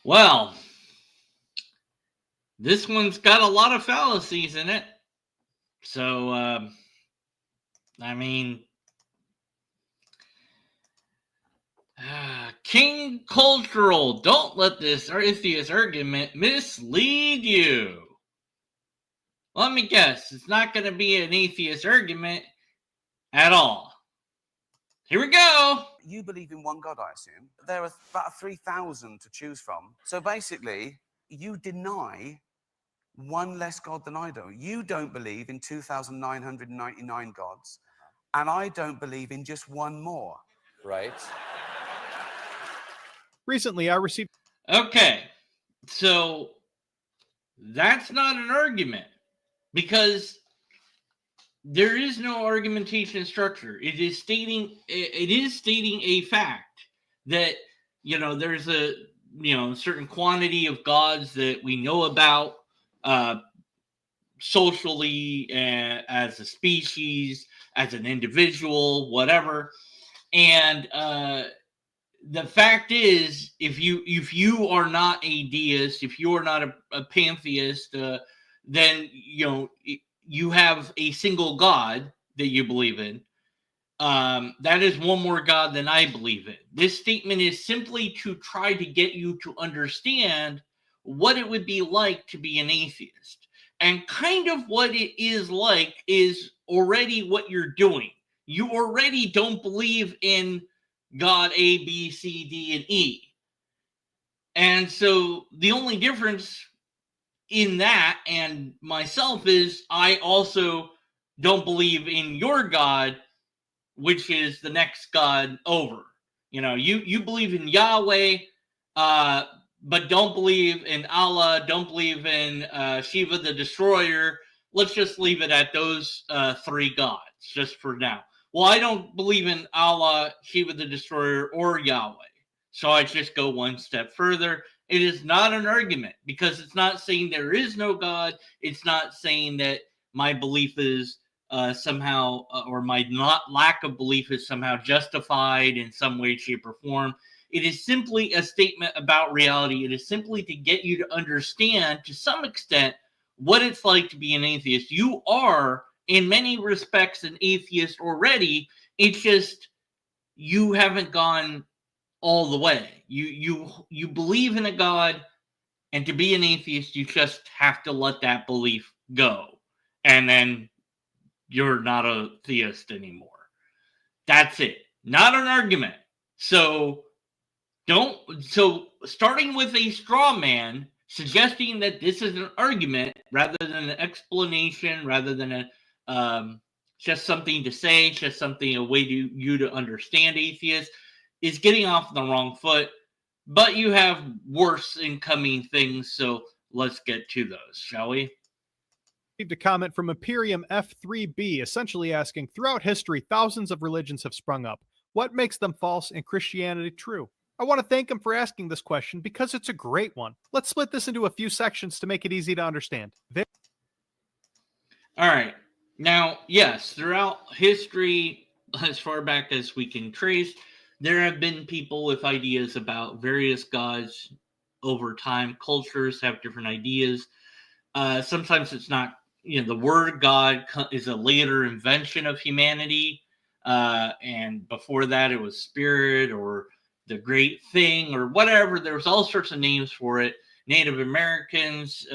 Well, this one's got a lot of fallacies in it. So, I mean, King Cultural, don't let this atheist argument mislead you. Let me guess, it's not going to be an atheist argument at all. Here we go. You believe in one God, I assume. There are about 3,000 to choose from. So basically, you deny one less God than I do. You don't believe in 2,999 gods, and I don't believe in just one more, right? Recently, I received... Okay, so that's not an argument because there is no argumentation structure. It is stating a fact that, there's a, certain quantity of gods that we know about socially, as a species, as an individual, whatever. And the fact is, if you are not a deist, if you are not a pantheist, then you have a single God that you believe in. That is one more God than I believe in. This statement is simply to try to get you to understand what it would be like to be an atheist. And kind of what it is like is already what you're doing. You already don't believe in God A, B, C, D, and E. And so the only difference in that and myself is I also don't believe in your God, which is the next God over. You believe in Yahweh, but don't believe in Allah, don't believe in Shiva the Destroyer. Let's just leave it at those three gods, just for now. Well, I don't believe in Allah, Shiva the Destroyer, or Yahweh. So I just go one step further. It is not an argument because it's not saying there is no God. It's not saying that my belief is somehow, or my lack of belief is somehow justified in some way, shape, or form. It is simply a statement about reality. It is simply to get you to understand, to some extent, what it's like to be an atheist. You are, in many respects, an atheist already. It's just you haven't gone all the way. You believe in a God, and to be an atheist, you just have to let that belief go. And then you're not a theist anymore. That's it. Not an argument. So starting with a straw man, suggesting that this is an argument rather than an explanation, rather than just something to say, just a way to you to understand atheists, is getting off on the wrong foot. But you have worse incoming things, so let's get to those, shall we? Received a comment from Imperium F3B, essentially asking, throughout history, thousands of religions have sprung up. What makes them false and Christianity true? I want to thank him for asking this question because it's a great one. Let's split this into a few sections to make it easy to understand. All right. Now, yes, throughout history, as far back as we can trace, there have been people with ideas about various gods over time. Cultures have different ideas. Sometimes it's not, the word God is a later invention of humanity. And before that, it was spirit or the great thing or whatever. There was all sorts of names for it. Native Americans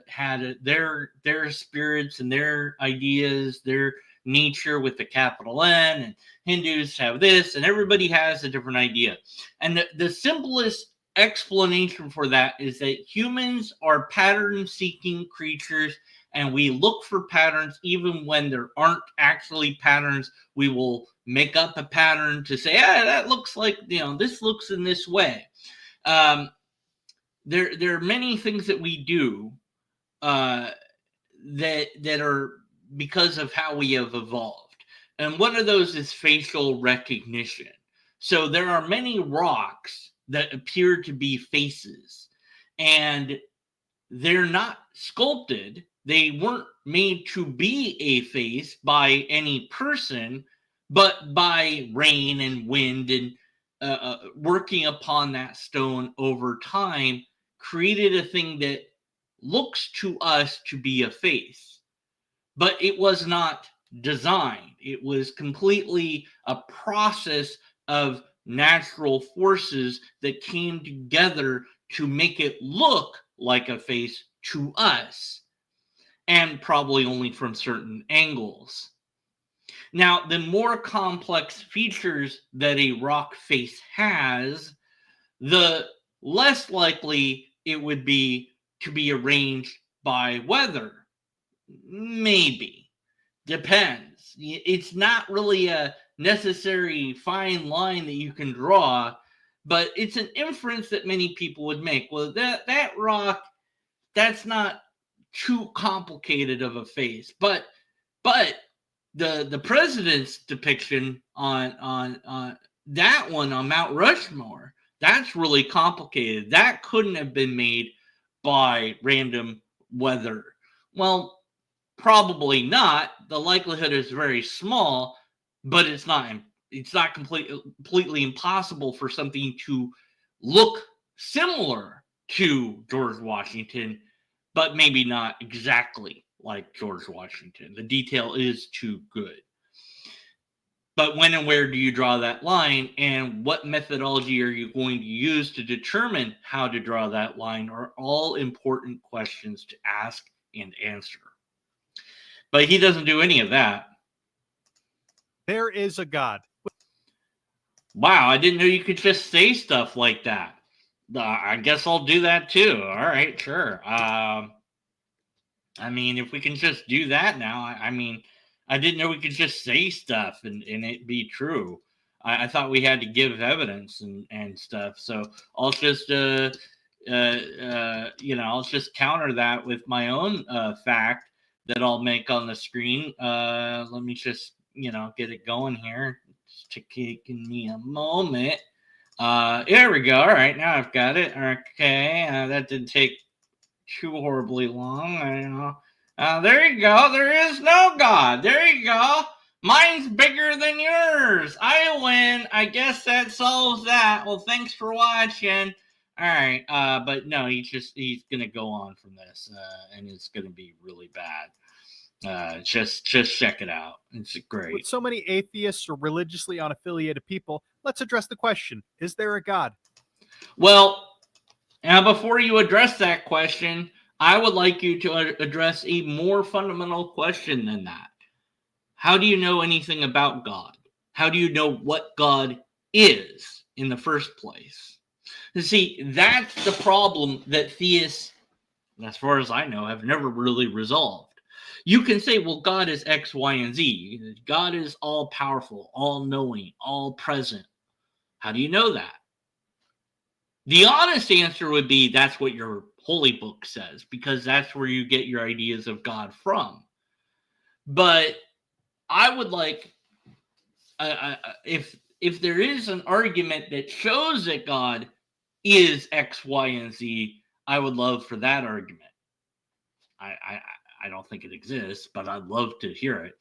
had their spirits and their ideas, their nature with the capital N, and Hindus have this, and everybody has a different idea. And the simplest explanation for that is that humans are pattern-seeking creatures, and we look for patterns even when there aren't actually patterns. We will make up a pattern to say, that looks like, this looks in this way. There are many things that we do that are because of how we have evolved. And one of those is facial recognition. So there are many rocks that appear to be faces, and they're not sculpted. They weren't made to be a face by any person, but by rain and wind and working upon that stone over time. created a thing that looks to us to be a face, but it was not designed. It was completely a process of natural forces that came together to make it look like a face to us, and probably only from certain angles. Now, the more complex features that a rock face has, the less likely it would be to be arranged by weather. Maybe. Depends. It's not really a necessary fine line that you can draw, but it's an inference that many people would make. Well, that rock, that's not too complicated of a face. But the president's depiction on that one on Mount Rushmore, that's really complicated. That couldn't have been made by random weather. Well, probably not. The likelihood is very small, but it's not completely impossible for something to look similar to George Washington, but maybe not exactly like George Washington. The detail is too good. But when and where do you draw that line, and what methodology are you going to use to determine how to draw that line are all important questions to ask and answer. But he doesn't do any of that. There is a God. Wow, I didn't know you could just say stuff like that. I guess I'll do that too. All right, sure. I mean, if we can just do that now, I mean, I didn't know we could just say stuff and it be true. I thought we had to give evidence and stuff. So I'll just, I'll just counter that with my own fact that I'll make on the screen. Let me just, get it going here. It's taking me a moment. Here we go. All right, now I've got it. Okay, that didn't take too horribly long. I don't know. There you go. There is no God. There you go. Mine's bigger than yours. I win. I guess that solves that. Well, thanks for watching. All right. But no, he's gonna go on from this, and it's gonna be really bad. Just check it out. It's great. With so many atheists or religiously unaffiliated people, let's address the question: is there a God? Well, now before you address that question, I would like you to address a more fundamental question than that. How do you know anything about God? How do you know what God is in the first place? You see, that's the problem that theists, as far as I know, have never really resolved. You can say, well, God is X, Y, and Z. God is all powerful, all knowing, all present. How do you know that? The honest answer would be that's what your holy book says, because that's where you get your ideas of God from. But I would like, if there is an argument that shows that God is X, Y, and Z, I would love for that argument. I don't think it exists, but I'd love to hear it.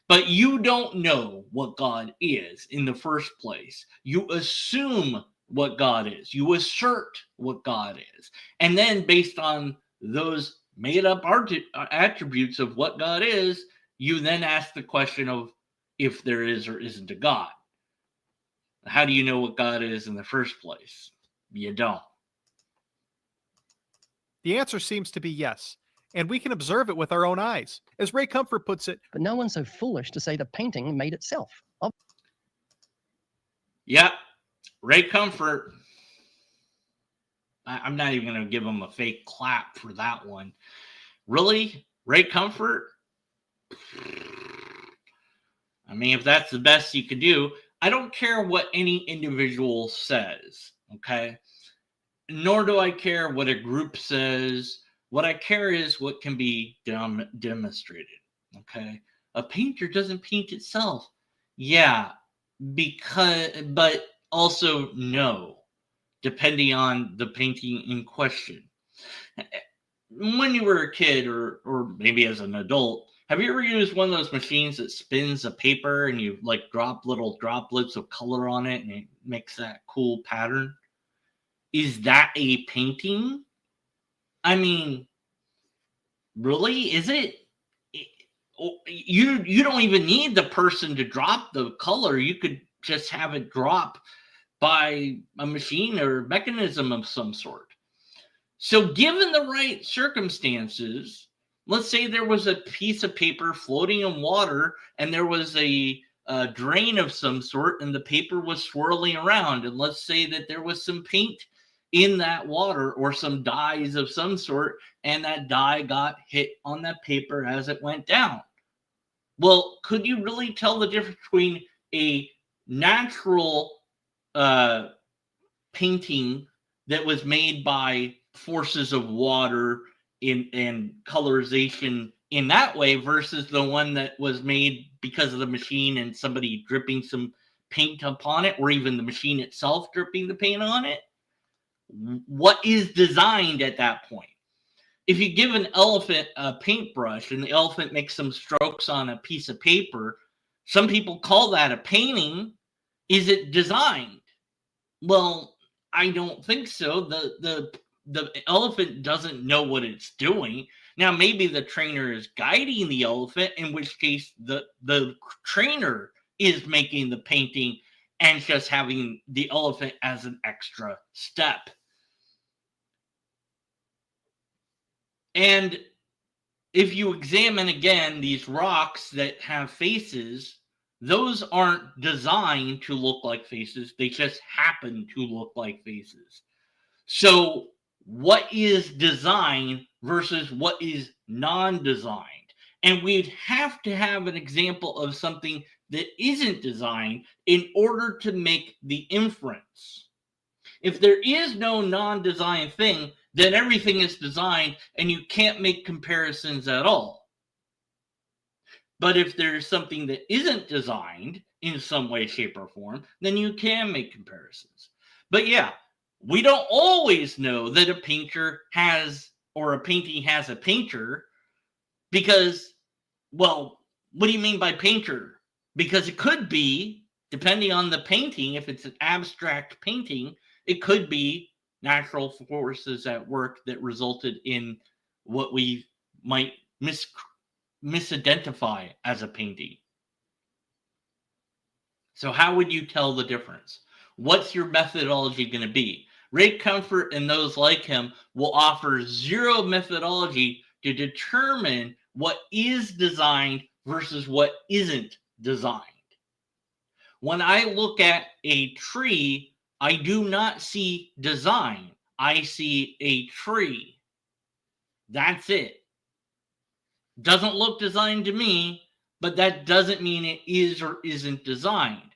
But you don't know what God is in the first place. You assume what God is. You assert what God is. And then based on those made up attributes of what God is, you then ask the question of if there is or isn't a God. How do you know what God is in the first place? You don't. The answer seems to be yes, and we can observe it with our own eyes. As Ray Comfort puts it, but no one's so foolish to say the painting made itself. Yep. Ray Comfort. I'm not even going to give him a fake clap for that one. Really? Ray Comfort? I mean, if that's the best you could do, I don't care what any individual says, okay? Nor do I care what a group says. What I care is what can be demonstrated, okay? A painter doesn't paint itself. Yeah, but also no, depending on the painting in question. When you were a kid or maybe as an adult, have you ever used one of those machines that spins a paper and you like drop little droplets of color on it and it makes that cool pattern? Is that a painting? I mean, really? Is it? You don't even need the person to drop the color. You could just have it drop by a machine or mechanism of some sort. So given the right circumstances, let's say there was a piece of paper floating in water and there was a drain of some sort and the paper was swirling around, and let's say that there was some paint in that water or some dyes of some sort, and that dye got hit on that paper as it went down. Well, could you really tell the difference between a natural painting that was made by forces of water and colorization in that way versus the one that was made because of the machine and somebody dripping some paint upon it, or even the machine itself dripping the paint on it? What is designed at that point? If you give an elephant a paintbrush and the elephant makes some strokes on a piece of paper, some people call that a painting. Is it designed? Well, I don't think so. The elephant doesn't know what it's doing. Now, maybe the trainer is guiding the elephant, in which case the trainer is making the painting and just having the elephant as an extra step. And if you examine again these rocks that have faces, those aren't designed to look like faces. They just happen to look like faces. So what is designed versus what is non-designed? And we'd have to have an example of something that isn't designed in order to make the inference. If there is no non-designed thing, then everything is designed and you can't make comparisons at all. But if there's something that isn't designed in some way, shape, or form, then you can make comparisons. But yeah, we don't always know that a painter has, or a painting has a painter, because, well, what do you mean by painter? Because it could be, depending on the painting, if it's an abstract painting, it could be natural forces at work that resulted in what we might misidentify as a painting. So how would you tell the difference? What's your methodology going to be? Ray Comfort and those like him will offer zero methodology to determine what is designed versus what isn't designed. When I look at a tree, I do not see design. I see a tree. That's it. Doesn't look designed to me, but that doesn't mean it is or isn't designed.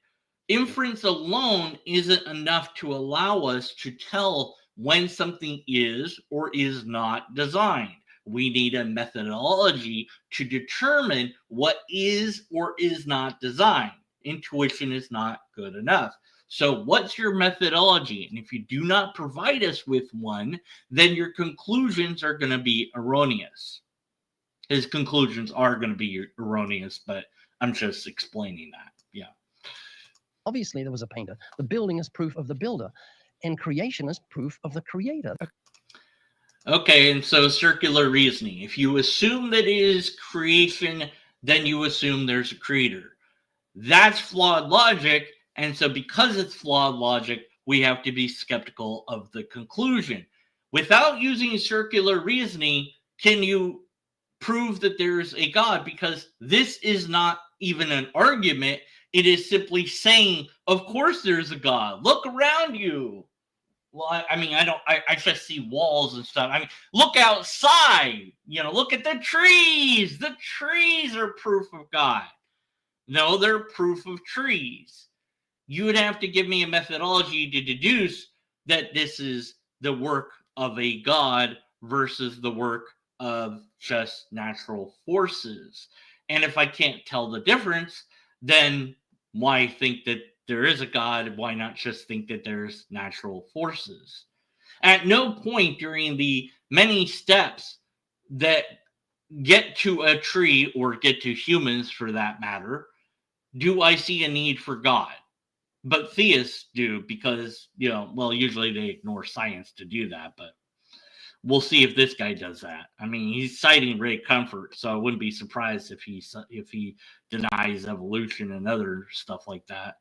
Inference alone isn't enough to allow us to tell when something is or is not designed. We need a methodology to determine what is or is not designed. Intuition is not good enough. So what's your methodology? And if you do not provide us with one, then your conclusions are going to be erroneous. His conclusions are going to be erroneous, but I'm just explaining that. Yeah. Obviously, there was a painter. The building is proof of the builder, and creation is proof of the creator. Okay, and so circular reasoning. If you assume that it is creation, then you assume there's a creator. That's flawed logic, and so because it's flawed logic, we have to be skeptical of the conclusion. Without using circular reasoning, can you prove that there's a God? Because this is not even an argument. It is simply saying, of course there's a God. Look around you. Well, I just see walls and stuff. I mean, look outside. Look at the trees. The trees are proof of God. No, they're proof of trees. You would have to give me a methodology to deduce that this is the work of a God versus the work of just natural forces. And if I can't tell the difference, then why think that there is a God? Why not just think that there's natural forces? At no point during the many steps that get to a tree, or get to humans for that matter, do I see a need for God. But theists do, because, usually they ignore science to do that. But we'll see if this guy does that. I mean, he's citing Ray Comfort, so I wouldn't be surprised if he denies evolution and other stuff like that.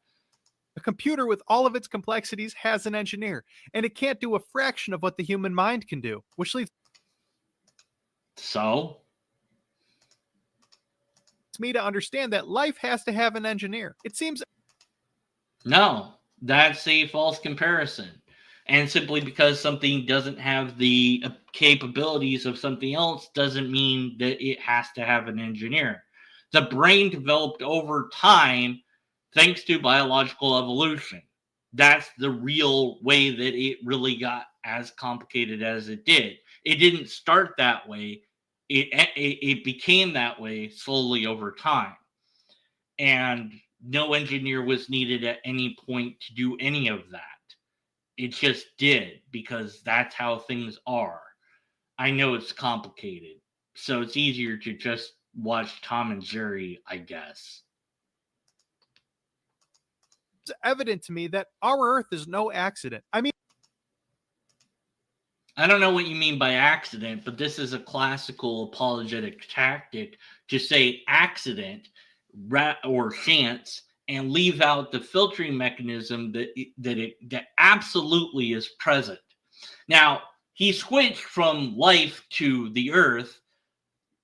A computer with all of its complexities has an engineer, and it can't do a fraction of what the human mind can do, which leads So me to understand that life has to have an engineer. It seems no, that's a false comparison. And simply because something doesn't have the capabilities of something else doesn't mean that it has to have an engineer. The brain developed over time thanks to biological evolution. That's the real way that it really got as complicated as it did. It didn't start that way. It became that way slowly over time. And no engineer was needed at any point to do any of that. It just did, because that's how things are. I know it's complicated, so it's easier to just watch Tom and Jerry, I guess. it's evident to me that our Earth is no accident. I mean, I don't know what you mean by accident, but this is a classical apologetic tactic to say accident or chance and leave out the filtering mechanism that absolutely is present. Now, he switched from life to the Earth,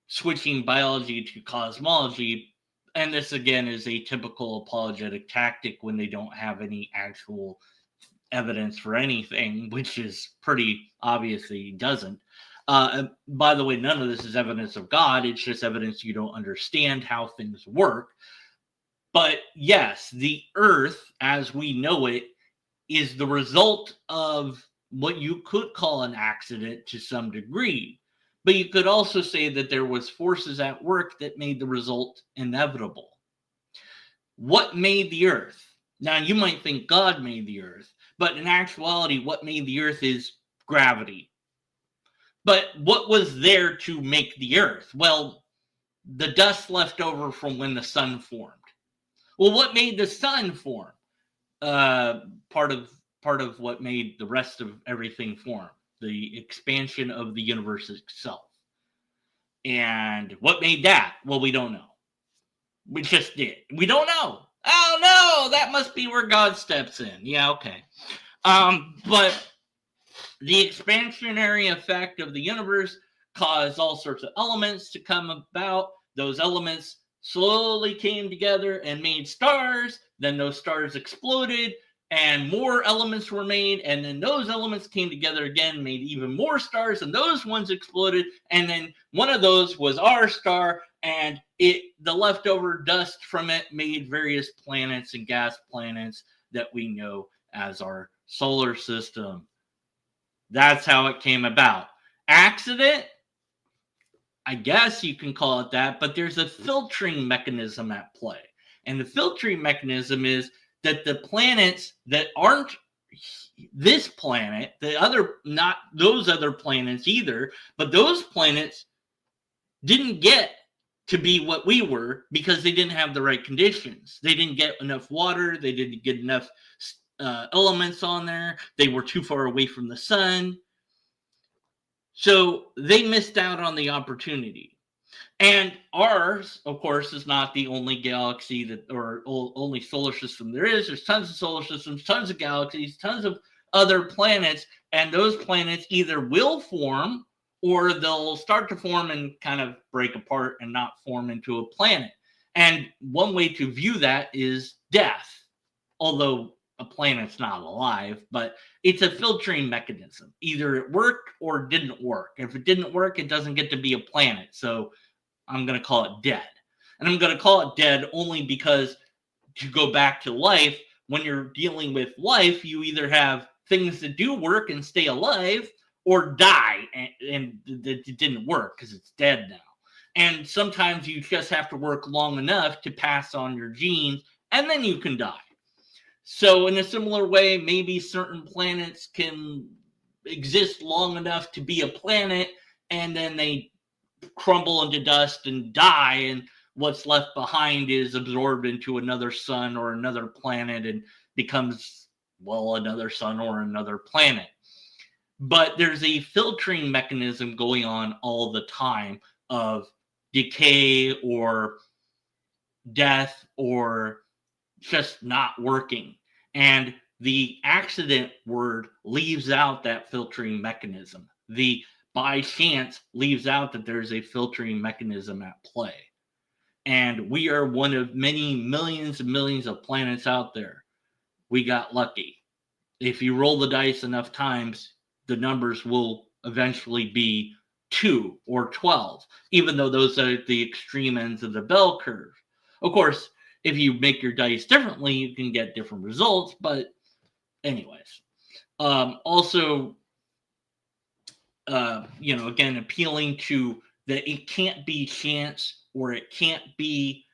switching biology to cosmology, and this again is a typical apologetic tactic when they don't have any actual evidence for anything, which is pretty obviously he doesn't. By the way, none of this is evidence of God. It's just evidence you don't understand how things work. But yes, the Earth, as we know it, is the result of what you could call an accident to some degree. But you could also say that there was forces at work that made the result inevitable. What made the Earth? Now, you might think God made the Earth, but in actuality, what made the Earth is gravity. But what was there to make the Earth? Well, the dust left over from when the sun formed. Well, what made the sun form? Part of what made the rest of everything form, the expansion of the universe itself. And what made that? Well, we don't know. We just did. We don't know. Oh no, that must be where God steps in. Yeah, okay. But the expansionary effect of the universe caused all sorts of elements to come about. Those elements slowly came together and made stars. Then those stars exploded and more elements were made. And then those elements came together again, made even more stars, and those ones exploded. And then one of those was our star, and the leftover dust from it made various planets and gas planets that we know as our solar system. That's how it came about. Accident? I guess you can call it that, but there's a filtering mechanism at play. And the filtering mechanism is that the planets that aren't this planet, not those other planets either, but those planets didn't get to be what we were because they didn't have the right conditions. They didn't get enough water. They didn't get enough elements on there. They were too far away from the sun. So they missed out on the opportunity. And ours, of course, is not the only galaxy or only solar system there is. There's tons of solar systems, tons of galaxies, tons of other planets. And those planets either will form or they'll start to form and kind of break apart and not form into a planet. And one way to view that is death, although a planet's not alive, but it's a filtering mechanism. Either it worked or didn't work. If it didn't work, it doesn't get to be a planet. So I'm going to call it dead. And I'm going to call it dead only because, to go back to life, when you're dealing with life, you either have things that do work and stay alive or die and it didn't work because it's dead now. And sometimes you just have to work long enough to pass on your genes and then you can die. So in a similar way, maybe certain planets can exist long enough to be a planet and then they crumble into dust and die, and what's left behind is absorbed into another sun or another planet and becomes, well, another sun or another planet. but there's a filtering mechanism going on all the time of decay or death or just not working. And the accident word leaves out that filtering mechanism. The by chance leaves out that there's a filtering mechanism at play. And we are one of many millions and millions of planets out there. We got lucky. If you roll the dice enough times, the numbers will eventually be 2 or 12, even though those are the extreme ends of the bell curve. Of course, if you make your dice differently, you can get different results. But anyways, also, again, appealing to that it can't be chance or it can't be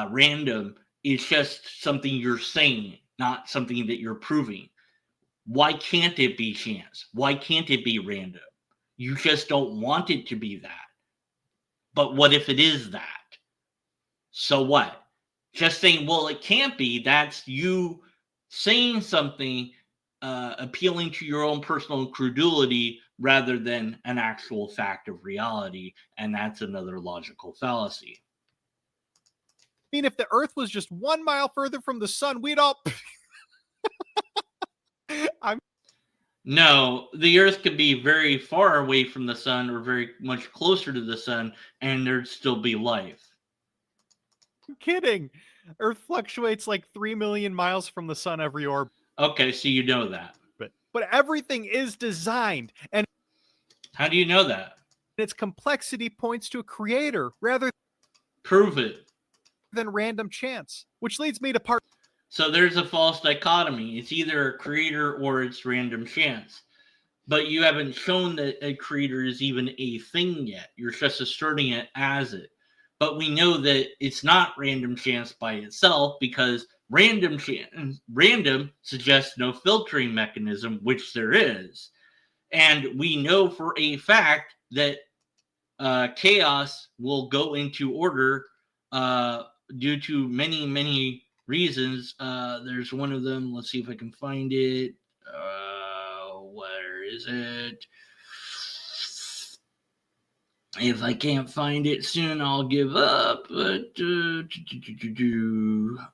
random. It's just something you're saying, not something that you're proving. Why can't it be chance? Why can't it be random? You just don't want it to be that. But what if it is that? So what? Just saying, well, it can't be, that's you saying something appealing to your own personal credulity rather than an actual fact of reality. And that's another logical fallacy. I mean, if the Earth was just 1 mile further from the sun, we'd all... No, the Earth could be very far away from the sun or very much closer to the sun, and there'd still be life. I'm kidding. Earth fluctuates like 3 million miles from the sun every orbit. Okay, so you know that. But everything is designed, and how do you know that? Its complexity points to a creator rather prove it than random chance, which leads me to part. So there's a false dichotomy. It's either a creator or it's random chance. But you haven't shown that a creator is even a thing yet. You're just asserting it as it. But we know that it's not random chance by itself because random suggests no filtering mechanism, which there is. And we know for a fact that chaos will go into order due to many, many reasons. There's one of them. Let's see if I can find it. Where is it? If I can't find it soon, I'll give up. But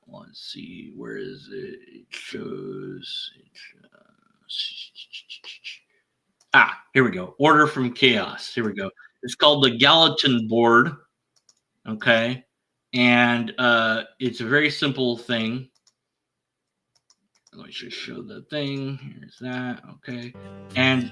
let's see, where is it? It shows. Here we go. Order from chaos. Here we go. It's called the Gallatin board. Okay, and it's a very simple thing. Let me just show the thing. Here's that. Okay, and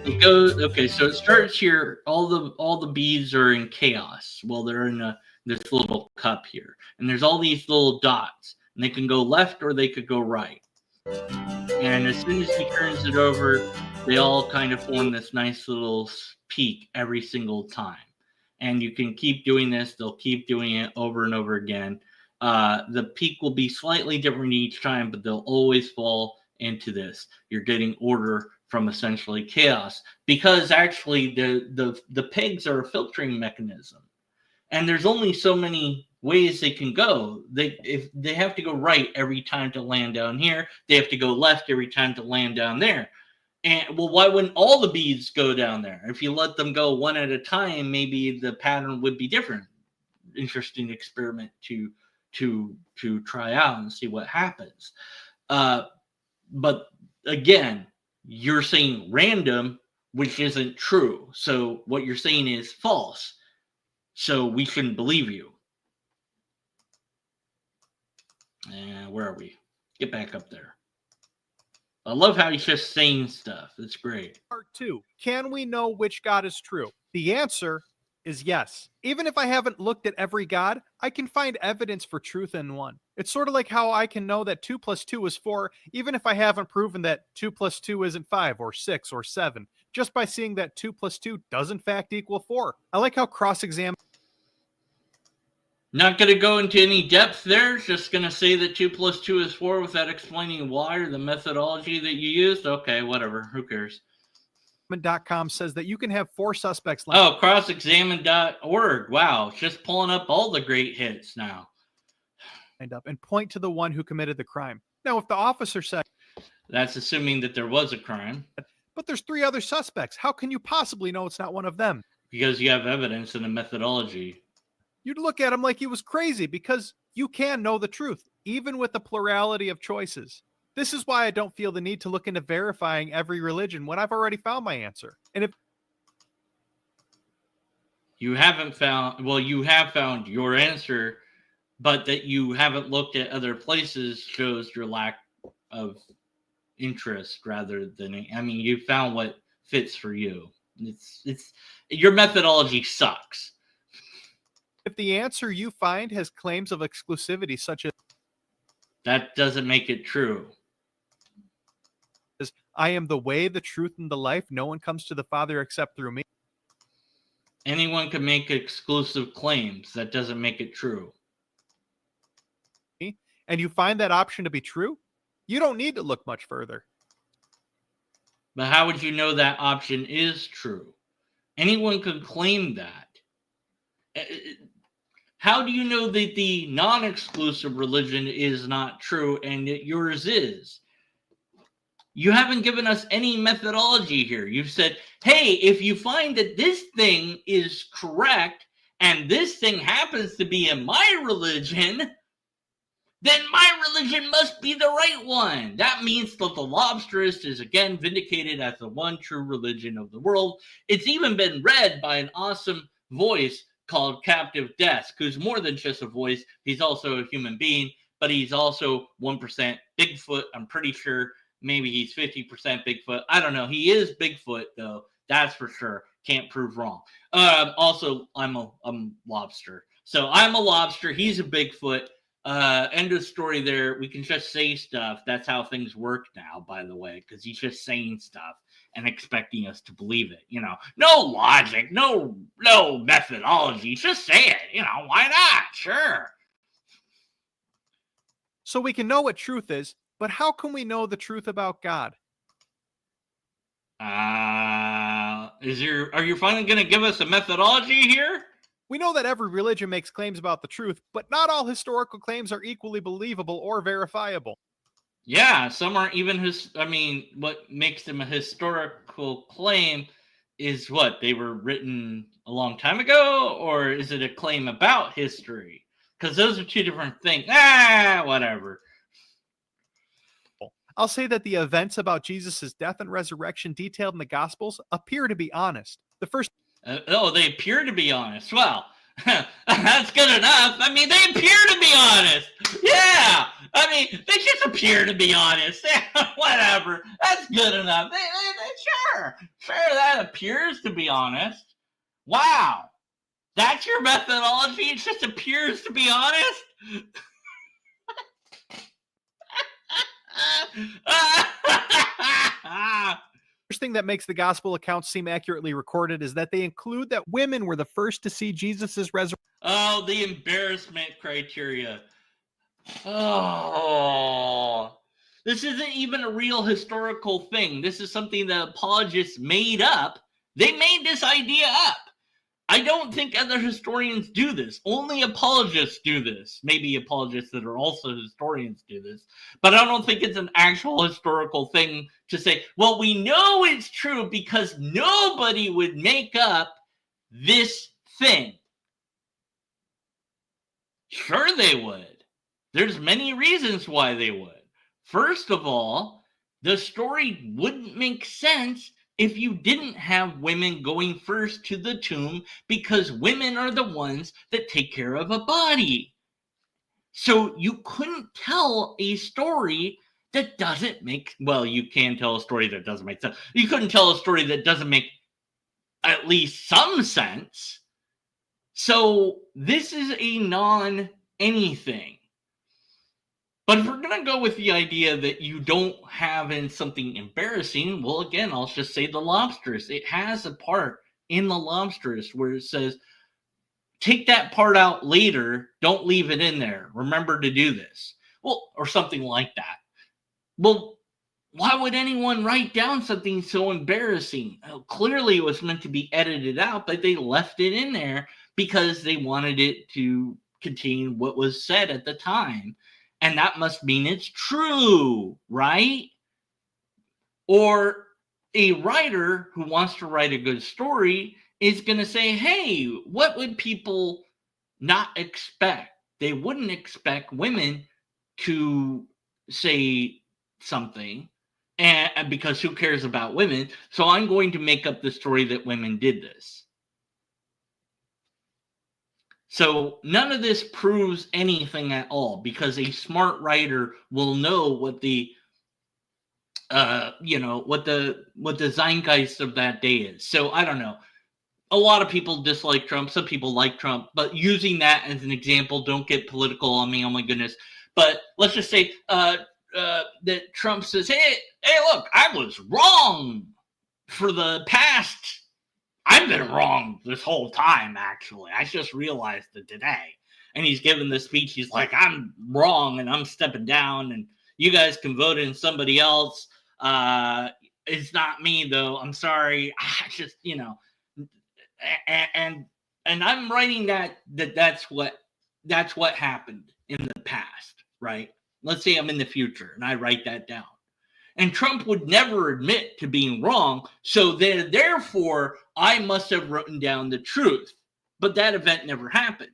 it goes. Okay, so it starts here. All the beads are in chaos. Well, they're in this little cup here, and there's all these little dots, and they can go left or they could go right. And as soon as he turns it over, they all kind of form this nice little peak every single time. And you can keep doing this. They'll keep doing it over and over again. The peak will be slightly different each time, but they'll always fall into this. You're getting order from essentially chaos because actually the pegs are a filtering mechanism. And there's only so many ways they can go. If they have to go right every time to land down here, they have to go left every time to land down there. And well, why wouldn't all the beads go down there? If you let them go one at a time, maybe the pattern would be different. Interesting experiment to try out and see what happens. But again, you're saying random, which isn't true. So what you're saying is false. So we shouldn't believe you. Where are we? Get back up there. I love how he's just saying stuff. That's great. Part 2. Can we know which God is true? The answer is yes. Even if I haven't looked at every God, I can find evidence for truth in one. It's sort of like how I can know that 2 + 2 is 4, even if I haven't proven that 2 + 2 isn't 5 or 6 or 7, just by seeing that 2 + 2 does in fact equal 4. I like how cross-examination. Not going to go into any depth there. Just going to say that 2 + 2 is 4 without explaining why or the methodology that you used. Okay, whatever. Who cares? .com says that you can have 4 suspects. Oh, crossexamine.org. Wow, just pulling up all the great hits now. Up and point to the one who committed the crime. Now, if the officer said, That's assuming that there was a crime, But there's 3 other suspects. How can you possibly know it's not one of them? because you have evidence in the methodology. You'd look at him like he was crazy because you can know the truth, even with a plurality of choices. This is why I don't feel the need to look into verifying every religion when I've already found my answer. And if You haven't found, well, you have found your answer, but that you haven't looked at other places shows your lack of interest rather than, I mean, you found what fits for you. It's your methodology sucks. the answer you find has claims of exclusivity, such That doesn't make it true. as I am the way, the truth, and the life, no one comes to the Father except through me, Anyone can make exclusive claims. That doesn't make it true. and you find that option to be true, you don't need to look much further. But how would you know that option is true? Anyone could claim that. How do you know that the non-exclusive religion is not true and that yours is? You haven't given us any methodology here. You've said, hey, if you find that this thing is correct and this thing happens to be in my religion, then my religion must be the right one. That means that the lobsterist is again vindicated as the one true religion of the world. It's even been read by an awesome voice called Captive Desk, who's more than just a voice. He's also a human being, but he's also 1% Bigfoot. I'm pretty sure maybe he's 50% Bigfoot. I don't know. He is Bigfoot, though. That's for sure. Can't prove wrong. Also, I'm lobster. So I'm a lobster. He's a Bigfoot. End of story there. We can just say stuff. That's how things work now, by the way, because he's just saying stuff and expecting us to believe it. You know, no logic, no methodology. Just say it. You know, why not? Sure. So we can know what truth is, but how can we know the truth about God? Are you finally going to give us a methodology here? We know that every religion makes claims about the truth, but not all historical claims are equally believable or verifiable. Yeah, some aren't even what makes them a historical claim is what they were written a long time ago, or is it a claim about history? Because those are two different things. Whatever. I'll say that the events about Jesus' death and resurrection detailed in the Gospels appear to be honest. The first they appear to be honest. Well, that's good enough. I mean, they appear to be honest. Yeah. I mean, they just appear to be honest. Whatever. That's good enough. Sure, that appears to be honest. Wow. That's your methodology? It just appears to be honest? first thing that makes the gospel accounts seem accurately recorded is that they include that women were the first to see Jesus' resurrection. Oh, the embarrassment criteria. Oh, this isn't even a real historical thing. This is something that apologists made up. They made this idea up. I don't think other historians do this. Only apologists do this. Maybe apologists that are also historians do this. But I don't think it's an actual historical thing to say, well, we know it's true because nobody would make up this thing. Sure they would. There's many reasons why they would. First of all, the story wouldn't make sense if you didn't have women going first to the tomb, because women are the ones that take care of a body. So you couldn't tell a story that doesn't make, well, you can tell a story that doesn't make sense. You couldn't tell a story that doesn't make at least some sense. So this is a non-anything. But if we're going to go with the idea that you don't have in something embarrassing, well, again, I'll just say the lobsterist. It has a part in the lobsterist where it says, take that part out later. Don't leave it in there. Remember to do this. Well, or something like that. Well, why would anyone write down something so embarrassing? Well, clearly it was meant to be edited out, but they left it in there because they wanted it to contain what was said at the time. And that must mean it's true, right? Or a writer who wants to write a good story is going to say, hey, what would people not expect? They wouldn't expect women to say something, and because who cares about women? So I'm going to make up the story that women did this. So none of this proves anything at all, because a smart writer will know what the what the zeitgeist of that day is. So I don't know. A lot of people dislike Trump. Some people like Trump, but using that as an example, don't get political on me. Oh my goodness. But let's just say that Trump says, hey, look, I was wrong for the past. I've been wrong this whole time, actually. I just realized it today. And he's giving the speech. He's like, I'm wrong and I'm stepping down and you guys can vote in somebody else. It's not me, though. I'm sorry. I just, and I'm writing that's what happened in the past, right? Let's say I'm in the future and I write that down. And Trump would never admit to being wrong, so therefore I must have written down the truth. But that event never happened.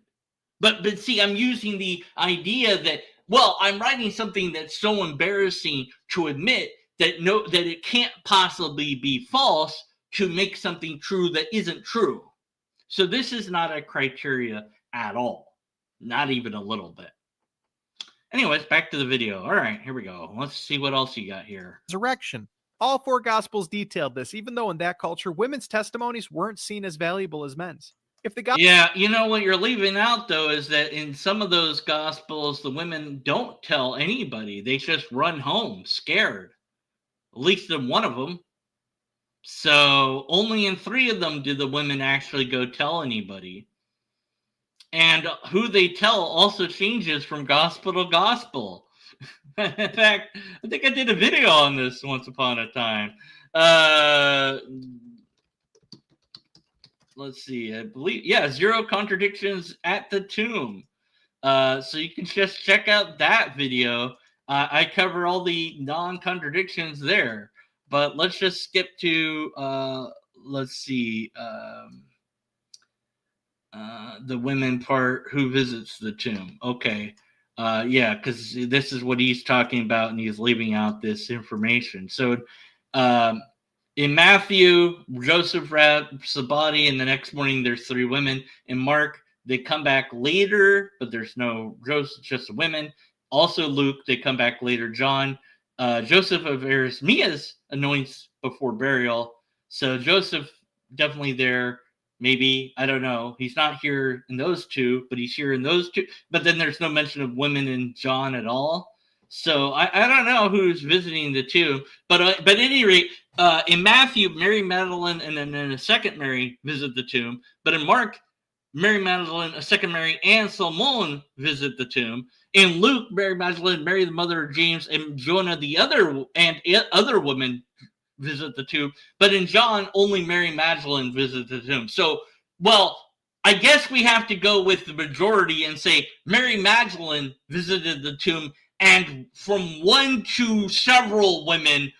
But see, I'm using the idea that, well, I'm writing something that's so embarrassing to admit that it can't possibly be false to make something true that isn't true. So this is not a criteria at all, not even a little bit. Anyways, back to the video. All right, here we go. Let's see what else you got here. Resurrection. All four Gospels detailed this, even though in that culture, women's testimonies weren't seen as valuable as men's. If the Yeah, you know what you're leaving out, though, is that in some of those Gospels, the women don't tell anybody. They just run home scared, at least in one of them. So only in 3 of them do the women actually go tell anybody. And who they tell also changes from gospel to gospel. In fact, I think I did a video on this once upon a time. Let's see. I believe, 0 contradictions at the tomb. So you can just check out that video. I cover all the non-contradictions there. But let's just skip to, let's see. The women part, who visits the tomb. Okay. Because this is what he's talking about, and he's leaving out this information. So in Matthew, Joseph wraps the body, and the next morning there's 3 women. In Mark, they come back later, but there's no Joseph, just the women. Also Luke, they come back later. John, Joseph of Arimathea anoints before burial. So Joseph definitely there. Maybe, I don't know. He's not here in those 2, but he's here in those 2. But then there's no mention of women in John at all. So I don't know who's visiting the tomb. But at any rate, in Matthew, Mary Magdalene and then a second Mary visit the tomb. But in Mark, Mary Magdalene, a second Mary, and Salmon visit the tomb. In Luke, Mary Magdalene, Mary the mother of James, and Joanna the other women visit the tomb. But in John, only Mary Magdalene visits the tomb. So, well, I guess we have to go with the majority and say Mary Magdalene visited the tomb, and from 1 to several women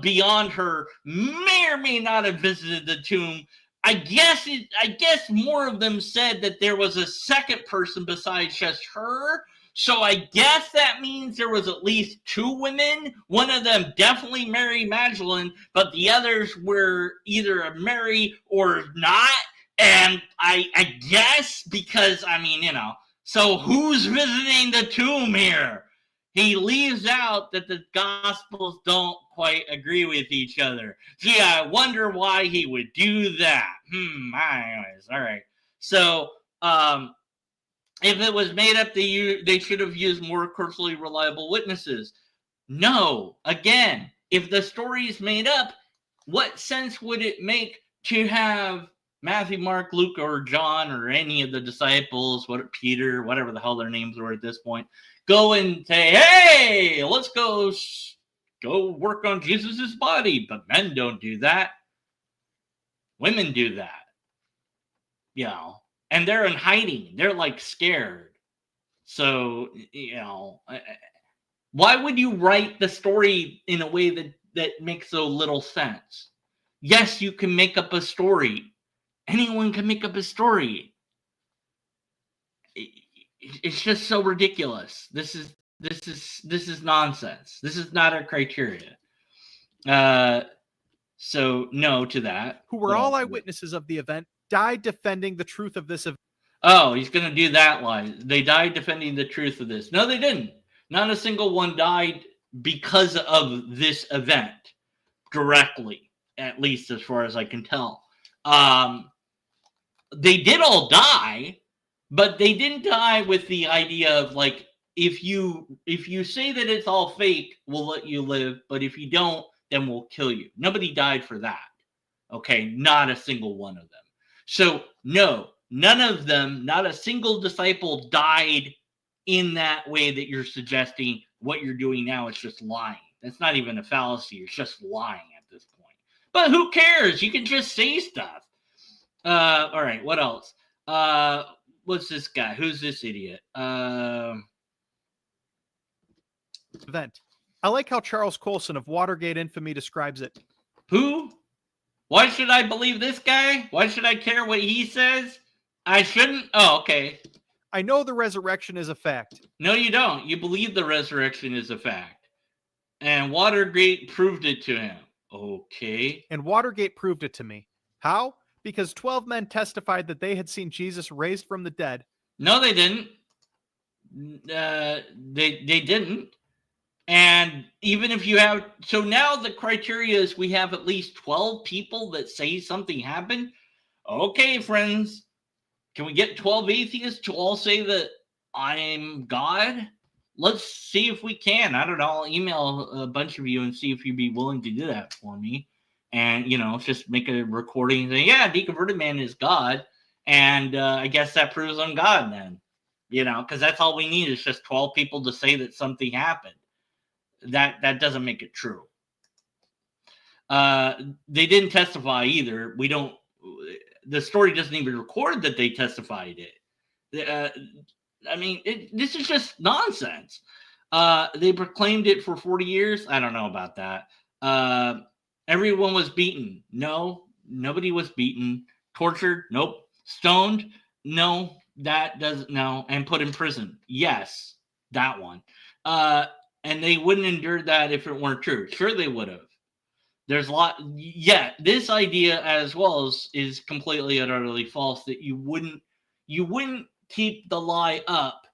beyond her may or may not have visited the tomb. I guess more of them said that there was a second person besides just her. So I guess that means there was at least 2 women. One of them definitely Mary Magdalene, but the others were either a Mary or not. And I guess because, so who's visiting the tomb here? He leaves out that the Gospels don't quite agree with each other. Gee, I wonder why he would do that. Anyways, all right. So, if it was made up, they should have used more culturally reliable witnesses. No. Again, if the story is made up, what sense would it make to have Matthew, Mark, Luke, or John, or any of the disciples, Peter, whatever the hell their names were at this point, go and say, hey, let's go work on Jesus's body. But men don't do that. Women do that. And they're in hiding. They're like scared. So, why would you write the story in a way that makes so little sense. Yes, you can make up a story. Anyone can make up a story. It's just so ridiculous. This is nonsense. This is not our criteria. So no to that. who were all eyewitnesses of the event, died defending the truth of this event. Oh, he's going to do that lie. They died defending the truth of this. No, they didn't. Not a single one died because of this event directly, at least as far as I can tell. They did all die, but they didn't die with the idea of like, if you say that it's all fake, we'll let you live, but if you don't, then we'll kill you. Nobody died for that. Okay, not a single one of them. So no, none of them, not a single disciple died in that way that you're suggesting. What you're doing now is just lying. That's not even a fallacy. It's just lying at this point. But who cares? You can just say stuff. All right, what else? What's this guy? Who's this idiot? Event. I like how Charles Colson of Watergate infamy describes it. Who? Why should I believe this guy? Why should I care what he says? I shouldn't? Oh, okay. I know the resurrection is a fact. No, you don't. You believe the resurrection is a fact. And Watergate proved it to him. Okay. And Watergate proved it to me. How? Because 12 men testified that they had seen Jesus raised from the dead. No, they didn't. They didn't. And even if you have, so now the criteria is we have at least 12 people that say something happened. Okay, friends, can we get 12 atheists to all say that I'm God? Let's see if we can. I don't know. I'll email a bunch of you and see if you'd be willing to do that for me. And, you know, just make a recording and say, yeah, Deconverted Man is God. And I guess that proves I'm God then. You know, because that's all we need is just 12 people to say that something happened. That doesn't make it true. They didn't testify either. The story doesn't even record that they testified it. I mean, this is just nonsense. They proclaimed it for 40 years. I don't know about that. Everyone was beaten. No, nobody was beaten. Tortured? Nope. Stoned? No, that doesn't. No. And put in prison? Yes, that one. And they wouldn't endure that if it weren't true. Sure, they would have. There's a lot. Yeah, this idea as well is completely and utterly false. That you wouldn't keep the lie up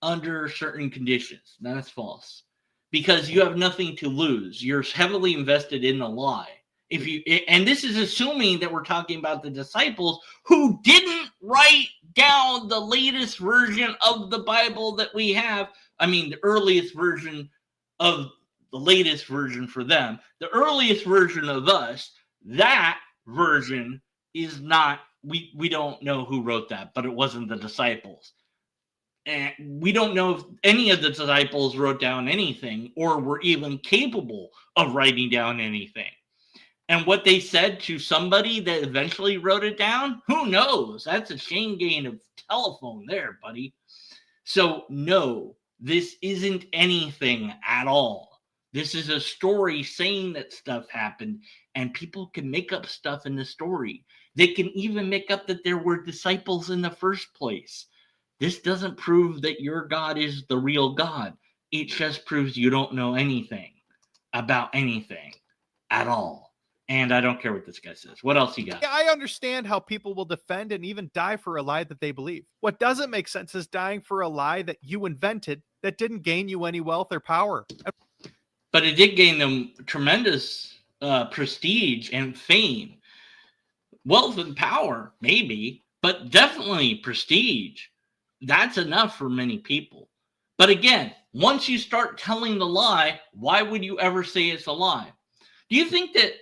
under certain conditions. That's false, because you have nothing to lose. You're heavily invested in the lie. And this is assuming that we're talking about the disciples who didn't write down the latest version of the Bible that we have. I mean, the earliest version of the latest version for them. The earliest version of us, that version is not, we don't know who wrote that, but it wasn't the disciples. And we don't know if any of the disciples wrote down anything or were even capable of writing down anything. And what they said to somebody that eventually wrote it down, who knows? That's a chain gang of telephone there, buddy. So no, this isn't anything at all. This is a story saying that stuff happened, and people can make up stuff in the story. They can even make up that there were disciples in the first place. This doesn't prove that your God is the real God. It just proves you don't know anything about anything at all. And I don't care what this guy says. What else you got? Yeah, I understand how people will defend and even die for a lie that they believe. What doesn't make sense is dying for a lie that you invented that didn't gain you any wealth or power. But it did gain them tremendous prestige and fame. Wealth and power, maybe, but definitely prestige. That's enough for many people. But again, once you start telling the lie, why would you ever say it's a lie? Do you think that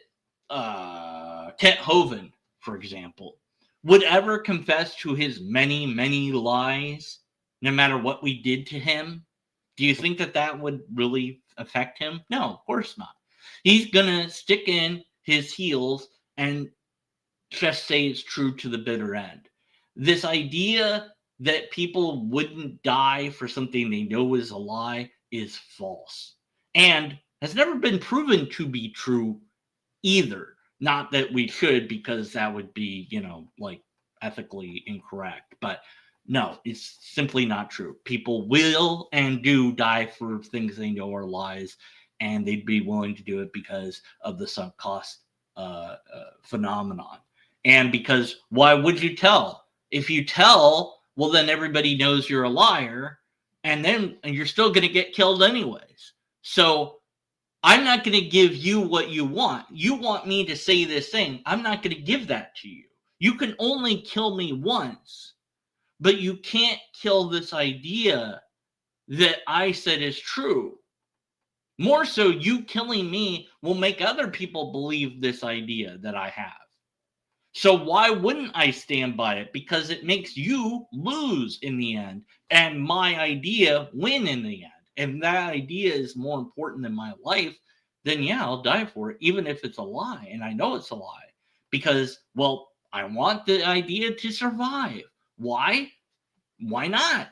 Kent Hovind, for example, would ever confess to his many, many lies, no matter what we did to him? Do you think that would really affect him? No, of course not. He's going to stick in his heels and just say it's true to the bitter end. This idea that people wouldn't die for something they know is a lie is false. And has never been proven to be true either. Not that we should, because that would be, like ethically incorrect. But no, it's simply not true. People will and do die for things they know are lies, and they'd be willing to do it because of the sunk cost phenomenon. And because why would you tell? If you tell, well, then everybody knows you're a liar, and you're still going to get killed anyways. So I'm not going to give you what you want. You want me to say this thing. I'm not going to give that to you. You can only kill me once, but you can't kill this idea that I said is true. More so, you killing me will make other people believe this idea that I have. So why wouldn't I stand by it? Because it makes you lose in the end and my idea win in the end. If that idea is more important than my life, then yeah, I'll die for it, even if it's a lie. And I know it's a lie because, well, I want the idea to survive. Why? Why not?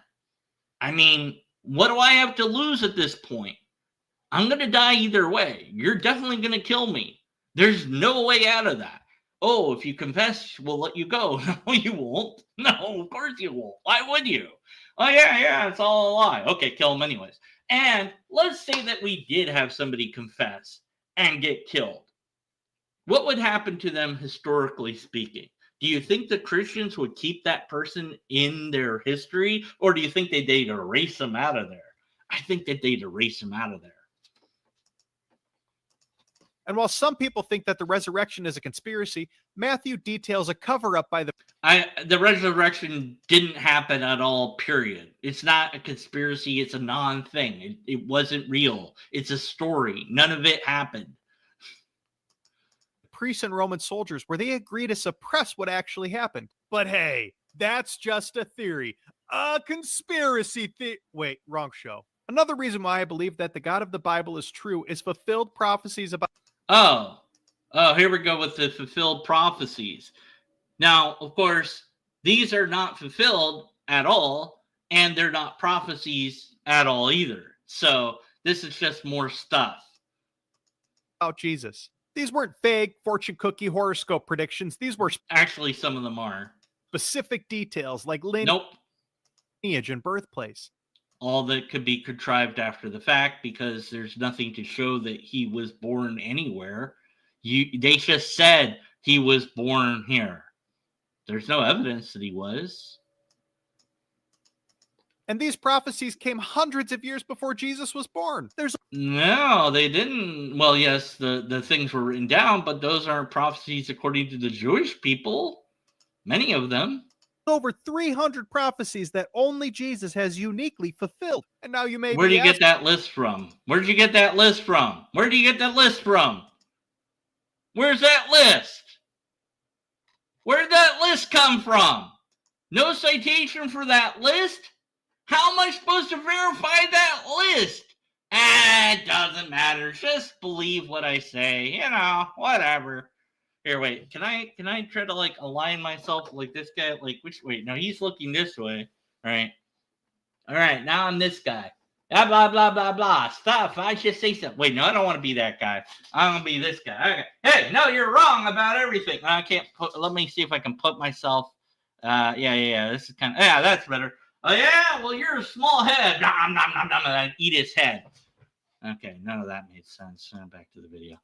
I mean, what do I have to lose at this point? I'm going to die either way. You're definitely going to kill me. There's no way out of that. Oh, if you confess, we'll let you go. No, you won't. No, of course you won't. Why would you? Oh, yeah, it's all a lie. Okay, kill him anyways. And let's say that we did have somebody confess and get killed. What would happen to them historically speaking? Do you think the Christians would keep that person in their history, or do you think that they'd erase them out of there? I think that they'd erase them out of there. And while some people think that the resurrection is a conspiracy, Matthew details a cover-up by the resurrection didn't happen at all, period. It's not a conspiracy. It's a non-thing. It wasn't real. It's a story. None of it happened. priests and Roman soldiers where they agree to suppress what actually happened. But hey, that's just a theory. A conspiracy theory. Wait, wrong show. Another reason why I believe that the God of the Bible is true is fulfilled prophecies about... Oh, here we go with the fulfilled prophecies. Now, of course, these are not fulfilled at all, and they're not prophecies at all either. So this is just more stuff about Jesus. These weren't vague fortune cookie horoscope predictions. These were actually, some of them are specific details like lineage and birthplace. All that could be contrived after the fact because there's nothing to show that he was born anywhere. They just said he was born here. There's no evidence that he was. And these prophecies came hundreds of years before Jesus was born. No, they didn't. Well, yes, the things were written down, but those aren't prophecies according to the Jewish people. Many of them. Over 300 prophecies that only Jesus has uniquely fulfilled. And now you may Where do you get that list from? Where did you get that list from? Where do you get that list from? Where's that list? Where did that list come from? No citation for that list? How am I supposed to verify that list? It doesn't matter. Just believe what I say. Whatever. Here, wait. Can I try to like align myself like this guy? Like wait, no, he's looking this way. All right. Now I'm this guy. Blah blah blah blah blah. Stuff. I should say something. Wait, no, I don't want to be that guy. I'm gonna be this guy. Okay. Hey, no, you're wrong about everything. I can't put. Let me see if I can put myself. Yeah. This is kind of. Yeah, that's better. Oh yeah. Well, you're a small head. Nom nom nom nom. And eat his head. Okay, none of that made sense. Back to the video.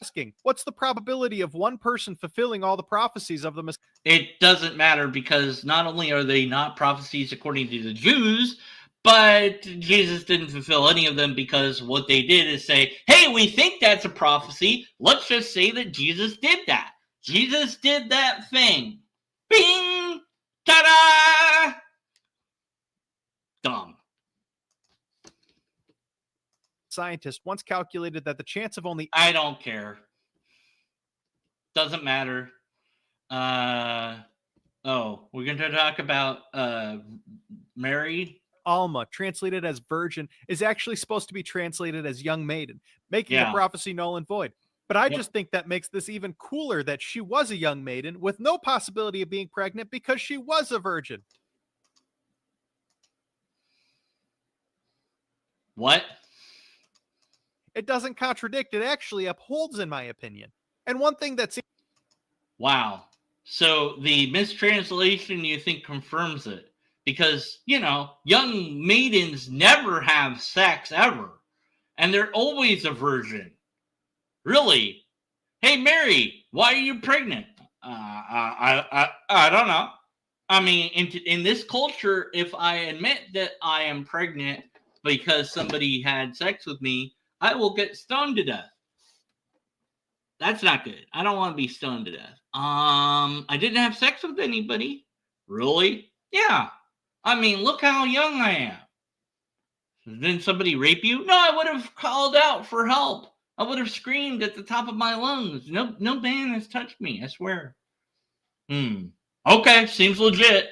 Asking, what's the probability of one person fulfilling all the prophecies of the Messiah? It doesn't matter because not only are they not prophecies according to the Jews, but Jesus didn't fulfill any of them because what they did is say, hey, we think that's a prophecy. Let's just say that Jesus did that. Jesus did that thing. Bing! Ta-da! Dumb. Scientist once calculated that the chance of only... I don't care. Doesn't matter. We're going to talk about Mary. Alma, translated as virgin, is actually supposed to be translated as young maiden, making the prophecy null and void. But I just think that makes this even cooler that she was a young maiden with no possibility of being pregnant because she was a virgin. What? It doesn't contradict, it actually upholds, in my opinion. And one thing that's Wow. So the mistranslation you think confirms it? Because, you know, young maidens never have sex ever, and they're always a virgin. Really? Hey, Mary, why are you pregnant? I don't know. I mean, in this culture, if I admit that I am pregnant because somebody had sex with me, I will get stoned to death. That's not good. I don't want to be stoned to death. I didn't have sex with anybody. Really? Yeah. I mean, look how young I am. Didn't somebody rape you? No, I would have called out for help. I would have screamed at the top of my lungs. No man has touched me, I swear. Okay, seems legit.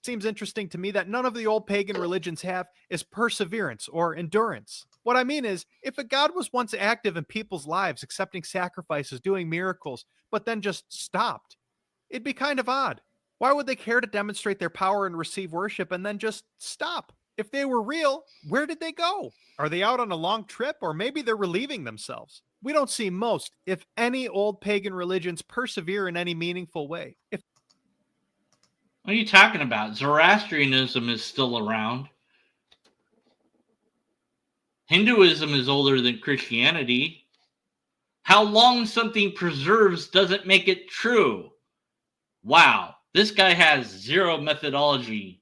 seems interesting to me that none of the old pagan religions have is perseverance or endurance. What I mean is, if a god was once active in people's lives, accepting sacrifices, doing miracles, but then just stopped, it'd be kind of odd. Why would they care to demonstrate their power and receive worship and then just stop? If they were real, where did they go? Are they out on a long trip, or maybe they're relieving themselves? We don't see most, if any, old pagan religions persevere in any meaningful way. What are you talking about? Zoroastrianism is still around. Hinduism is older than Christianity. How long something preserves doesn't make it true. Wow, this guy has zero methodology.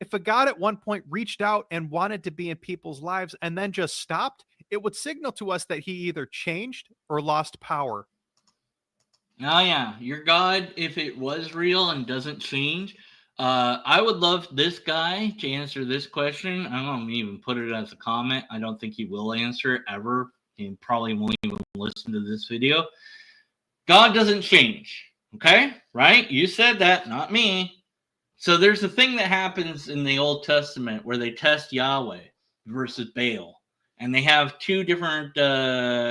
If a god at one point reached out and wanted to be in people's lives and then just stopped, it would signal to us that he either changed or lost power. Oh yeah, your God, if it was real and doesn't change, I would love this guy to answer this question. I don't even put it as a comment. I don't think he will answer it ever. He probably won't even listen to this video. God doesn't change. Okay, right? You said that, not me. So there's a thing that happens in the Old Testament where they test Yahweh versus Baal, and they have two different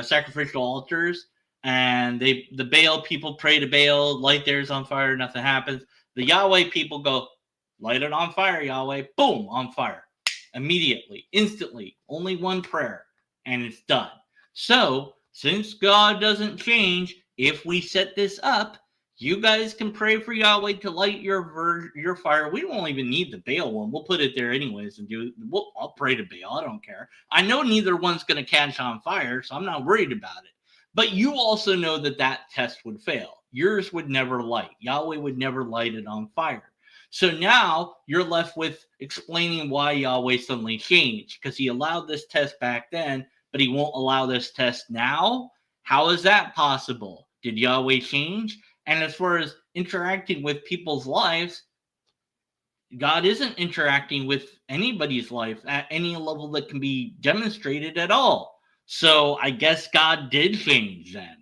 sacrificial altars. And the Baal people pray to Baal, light theirs on fire, nothing happens. The Yahweh people go, light it on fire, Yahweh. Boom, on fire. Immediately, instantly, only one prayer, and it's done. So, since God doesn't change, if we set this up, you guys can pray for Yahweh to light your fire. We won't even need the Baal one. We'll put it there anyways and I'll pray to Baal. I don't care. I know neither one's going to catch on fire, so I'm not worried about it. But you also know that that test would fail. Yours would never light. Yahweh would never light it on fire. So now you're left with explaining why Yahweh suddenly changed, because he allowed this test back then, but he won't allow this test now. How is that possible? Did Yahweh change? And as far as interacting with people's lives, God isn't interacting with anybody's life at any level that can be demonstrated at all. So I guess God did change then.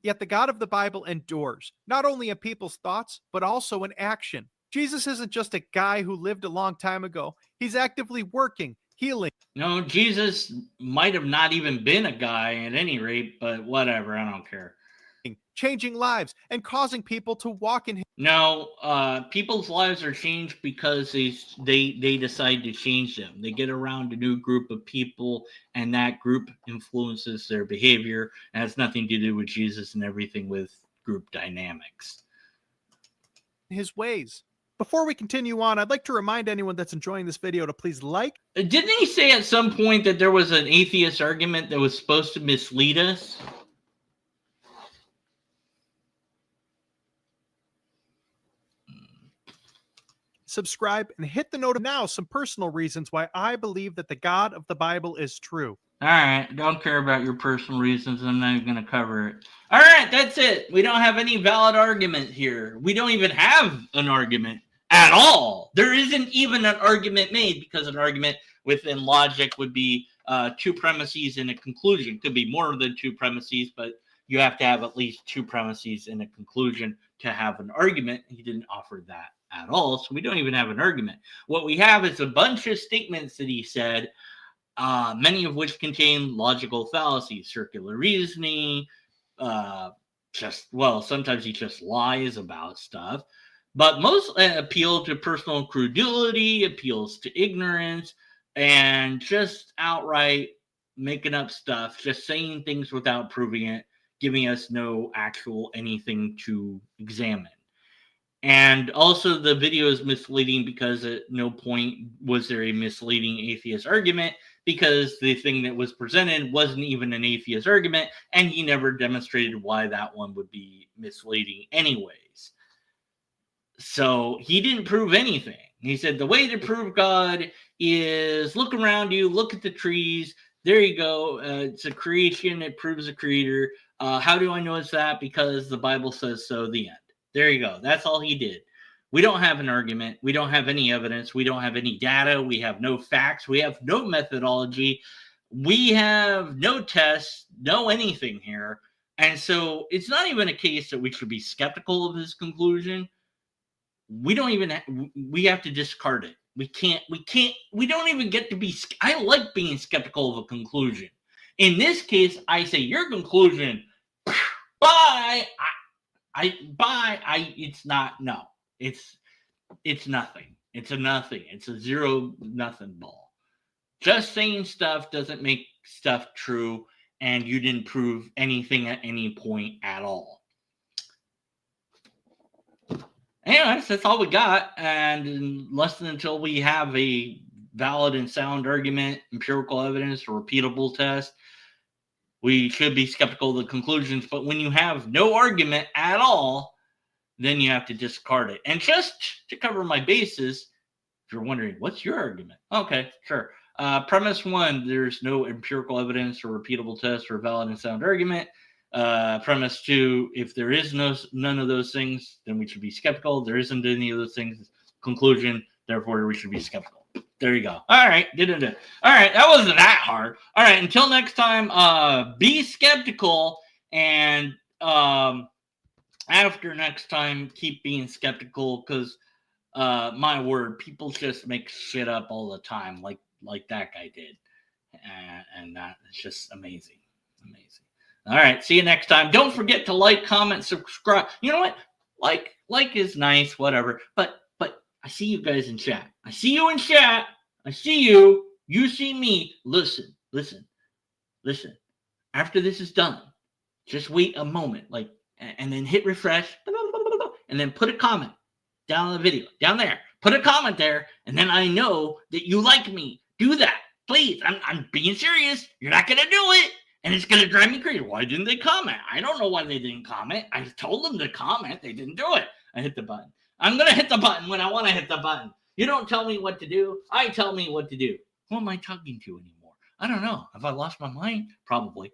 Yet the God of the Bible endures, not only in people's thoughts, but also in action. Jesus isn't just a guy who lived a long time ago. He's actively working, healing. No, Jesus might have not even been a guy at any rate, but whatever, I don't care. Changing lives and causing people to walk in him. No, people's lives are changed because they decide to change them. They get around a new group of people, and that group influences their behavior. It has nothing to do with Jesus and everything with group dynamics. His ways. Before we continue on, I'd like to remind anyone that's enjoying this video to please like. Didn't he say at some point that there was an atheist argument that was supposed to mislead us? Subscribe and hit the note. Now, some personal reasons why I believe that the God of the Bible is true. All right, don't care about your personal reasons. I'm not even going to cover it. All right, that's it. We don't have any valid argument here. We don't even have an argument at all. There isn't even an argument made, because an argument within logic would be two premises and a conclusion. Could be more than two premises, but you have to have at least two premises and a conclusion to have an argument. He didn't offer that at all, so we don't even have an argument. What we have is a bunch of statements that he said, many of which contain logical fallacies, circular reasoning, sometimes he just lies about stuff, but most appeal to personal credulity, appeals to ignorance, and just outright making up stuff, just saying things without proving it, giving us no actual anything to examine. And also, the video is misleading because at no point was there a misleading atheist argument, because the thing that was presented wasn't even an atheist argument, and he never demonstrated why that one would be misleading anyways. So he didn't prove anything. He said the way to prove God is look around you, look at the trees. There you go. It's a creation. It proves a creator. How do I know it's that? Because the Bible says so. The end. There you go. That's all he did. We don't have an argument. We don't have any evidence. We don't have any data. We have no facts. We have no methodology. We have no tests, no anything here. And so it's not even a case that we should be skeptical of his conclusion. We have to discard it. We don't even get to be, I like being skeptical of a conclusion. In this case, I say your conclusion, bye. It's not, no, it's nothing. It's a nothing. It's a zero nothing ball. Just saying stuff doesn't make stuff true, and you didn't prove anything at any point at all. Anyways, that's all we got. And until we have a valid and sound argument, empirical evidence, or repeatable test, we should be skeptical of the conclusions. But when you have no argument at all, then you have to discard it. And just to cover my bases, if you're wondering, what's your argument? Okay, sure. Premise one, there's no empirical evidence or repeatable test or valid and sound argument. Premise two, if there is none of those things, then we should be skeptical. There isn't any of those things. Conclusion, therefore we should be skeptical. There you go. All right. All right. That wasn't that hard. All right. Until next time, be skeptical. And after next time, keep being skeptical, because my word, people just make shit up all the time, like that guy did. And that is just amazing. Amazing. All right. See you next time. Don't forget to like, comment, subscribe. You know what? Like is nice, whatever. But I see you guys in chat. I see you in chat. I see you. You see me. Listen. After this is done, just wait a moment, and then hit refresh, and then put a comment down on the video, down there. Put a comment there, and then I know that you like me. Do that, please. I'm being serious. You're not gonna do it, and it's gonna drive me crazy. Why didn't they comment? I don't know why they didn't comment. I told them to comment. They didn't do it. I hit the button. I'm going to hit the button when I want to hit the button. You don't tell me what to do. I tell me what to do. Who am I talking to anymore? I don't know. Have I lost my mind? Probably.